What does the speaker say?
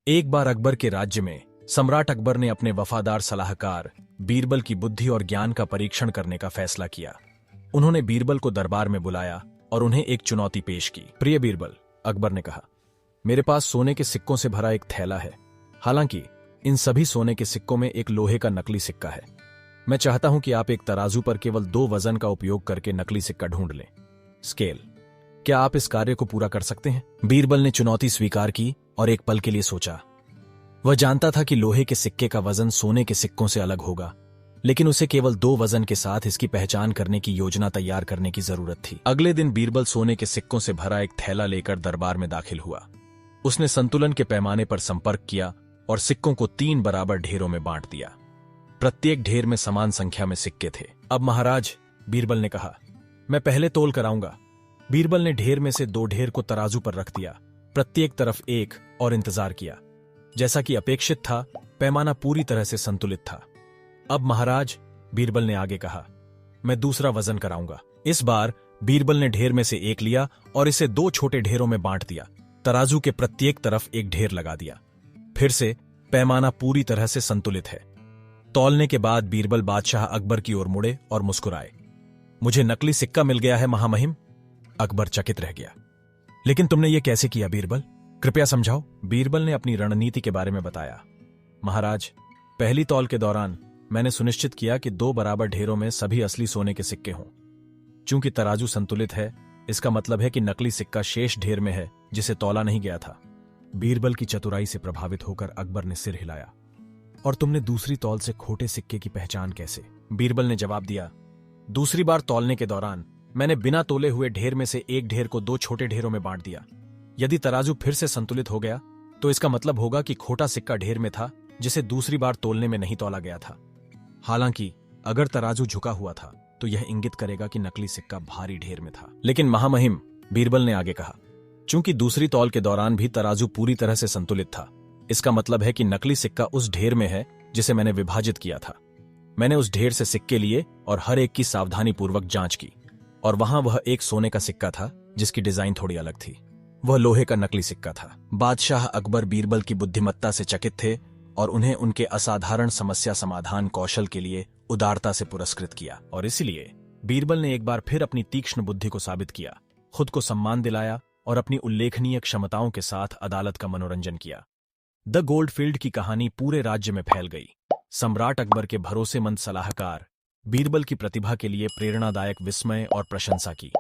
एक बार अकबर के राज्य में सम्राट अकबर ने अपने वफादार सलाहकार बीरबल की बुद्धि और ज्ञान का परीक्षण करने का फैसला किया। उन्होंने बीरबल को दरबार में बुलाया और उन्हें एक चुनौती पेश की। प्रिय बीरबल, अकबर ने कहा, मेरे पास सोने के सिक्कों से भरा एक थैला है। हालांकि इन सभी सोने के सिक्कों में एक लोहे का नकली सिक्का है। मैं चाहता हूं कि आप एक तराजू पर केवल 2 वजन का उपयोग करके नकली सिक्का ढूंढ लें। स्केल। क्या आप इस कार्य को पूरा कर सकते हैं? बीरबल ने चुनौती स्वीकार की और एक पल के लिए सोचा। वह जानता था कि लोहे के सिक्के का वजन सोने के सिक्कों से अलग होगा, लेकिन उसे केवल 2 वजन के साथ इसकी पहचान करने की योजना तैयार करने की जरूरत थी। अगले दिन बीरबल सोने के सिक्कों से भरा एक थैला लेकर दरबार में दाखिल हुआ। उसने संतुलन के पैमाने पर संपर्क किया और सिक्कों को 3 बराबर ढेरों में बांट दिया। प्रत्येक ढेर में समान संख्या में सिक्के थे। अब महाराज, बीरबल ने कहा, मैं पहले तोल कराऊंगा। बीरबल ने ढेर में से 2 ढेर को तराजू पर रख दिया, प्रत्येक तरफ एक, और इंतजार किया। जैसा कि अपेक्षित था, पैमाना पूरी तरह से संतुलित था। अब महाराज, बीरबल ने आगे कहा, मैं दूसरा वजन कराऊंगा। इस बार बीरबल ने ढेर में से एक लिया और इसे 2 छोटे ढेरों में बांट दिया। तराजू के प्रत्येक तरफ एक ढेर लगा दिया। फिर से पैमाना पूरी तरह से संतुलित है। तौलने के बाद बीरबल बादशाह अकबर की ओर मुड़े और मुस्कुराए। मुझे नकली सिक्का मिल गया है महामहिम। अकबर चकित रह गया। लेकिन तुमने ये कैसे किया बीरबल? कृपया समझाओ। बीरबल ने अपनी रणनीति के बारे में बताया। महाराज, पहली तौल के दौरान मैंने सुनिश्चित किया कि 2 बराबर ढेरों में सभी असली सोने के सिक्के हों। चूंकि तराजू संतुलित है, इसका मतलब है कि नकली सिक्का शेष ढेर में है जिसे तौला नहीं गया था। बीरबल की चतुराई से प्रभावित होकर अकबर ने सिर हिलाया। और तुमने दूसरी तौल से खोटे सिक्के की पहचान कैसे? बीरबल ने जवाब दिया, दूसरी बार तौलने के दौरान मैंने बिना तोले हुए ढेर में से एक ढेर को 2 छोटे ढेरों में बांट दिया। यदि तराजू फिर से संतुलित हो गया तो इसका मतलब होगा कि खोटा सिक्का ढेर में था जिसे दूसरी बार तोलने में नहीं तौला गया था। हालांकि अगर तराजू झुका हुआ था तो यह इंगित करेगा कि नकली सिक्का भारी ढेर में था। लेकिन महामहिम, बीरबल ने आगे कहा, चूंकि दूसरी तौल के दौरान भी तराजू पूरी तरह से संतुलित था, इसका मतलब है कि नकली सिक्का उस ढेर में है जिसे मैंने विभाजित किया था। मैंने उस ढेर से सिक्के लिए और हर एक की सावधानीपूर्वक जांच की, और वहां वह एक सोने का सिक्का था जिसकी डिजाइन थोड़ी अलग थी। वह लोहे का नकली सिक्का था। बादशाह अकबर बीरबल की बुद्धिमत्ता से चकित थे और उन्हें उनके असाधारण समस्या समाधान कौशल के लिए उदारता से पुरस्कृत किया। और इसलिए बीरबल ने एक बार फिर अपनी तीक्ष्ण बुद्धि को साबित किया, खुद को सम्मान दिलाया और अपनी उल्लेखनीय क्षमताओं के साथ अदालत का मनोरंजन किया। द गोल्डफील्ड की कहानी पूरे राज्य में फैल गई। सम्राट अकबर के भरोसेमंद सलाहकार बीरबल की प्रतिभा के लिए प्रेरणादायक विस्मय और प्रशंसा की।